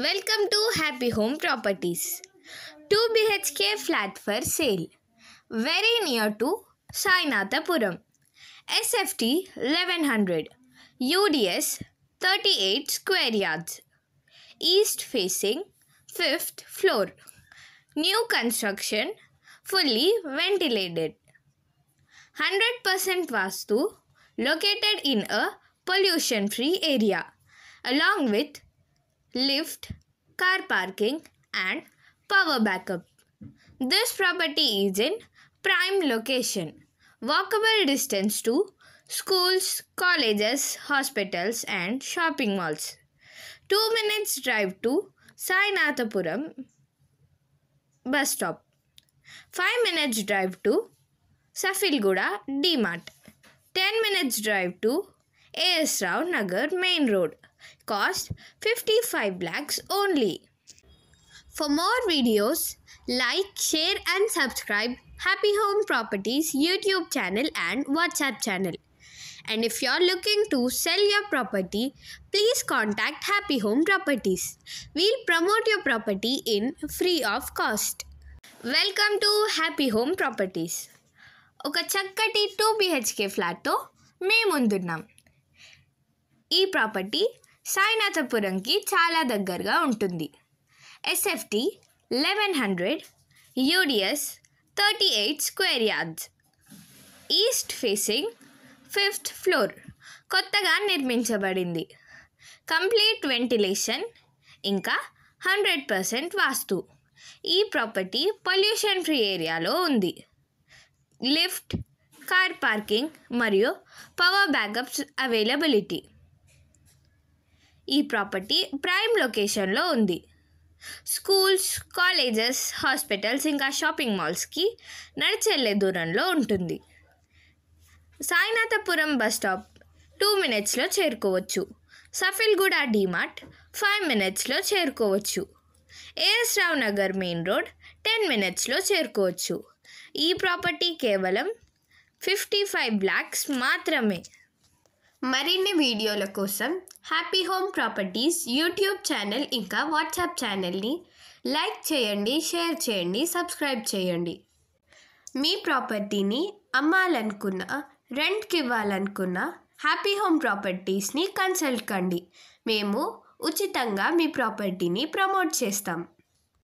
Welcome to Happy Home Properties. 2 BHK flat for sale. Very near to Sainathapuram. SFT 1100. UDS 38 square yards. East facing 5th floor. New construction, fully ventilated. 100% Vastu, located in a pollution-free area, along with lift, car parking and power backup. This property is in prime location, walkable distance to schools, colleges, hospitals and shopping malls. 2 minutes drive to Sainathapuram bus stop. 5 minutes drive to Safilguda D-Mart. 10 minutes drive to A.S. Rao Nagar Main Road. Cost 55 lakhs only. For more videos, like, share and subscribe Happy Home Properties YouTube channel and WhatsApp channel. And if you're looking to sell your property, please contact Happy Home Properties. We'll promote your property in free of cost. Welcome to Happy Home Properties. ఒక చక్కటి 2 BHK ఫ్లాట్తో మేము ముందున్నాం. ఈ property సాయినాథపురంకి చాలా దగ్గరగా ఉంటుంది. SFT 1100, UDS 38 square yards. East facing 5th floor. కొత్తగా నిర్మించబడింది. Complete ventilation ఇంకా 100% వాస్తు. ఈ ప్రాపర్టీ పొల్యూషన్ ఫ్రీ ఏరియాలో ఉంది. లిఫ్ట్, కార్ పార్కింగ్ మరియు పవర్ బ్యాకప్స్ అవైలబిలిటీ. ఈ ప్రాపర్టీ ప్రైమ్ లొకేషన్లో ఉంది. స్కూల్స్, కాలేజెస్, హాస్పిటల్స్ ఇంకా షాపింగ్ మాల్స్కి నడిచెళ్లే దూరంలో ఉంటుంది. సాయినాథపురం బస్ స్టాప్ 2 minutesలో చేరుకోవచ్చు. సఫిల్గూడ డీమార్ట్ 5 minutesలో చేరుకోవచ్చు. A.S. Rao Nagar main road 10 minutesలో చేరుకోవచ్చు. ఈ ప్రాపర్టీ కేవలం 55 lakhs మాత్రమే. మరిన్ని వీడియోల కోసం happy home properties YouTube channel ఇంకా వాట్సాప్ ఛానల్ని లైక్ చేయండి, షేర్ చేయండి, సబ్స్క్రైబ్ చేయండి. మీ ప్రాపర్టీని అమ్మాలనుకున్నా, రెంట్కి ఇవ్వాలనుకున్నా హ్యాపీ హోమ్ ప్రాపర్టీస్ని కన్సల్ట్ కండి. మేము ఉచితంగా మీ ప్రాపర్టీని ప్రమోట్ చేస్తాం.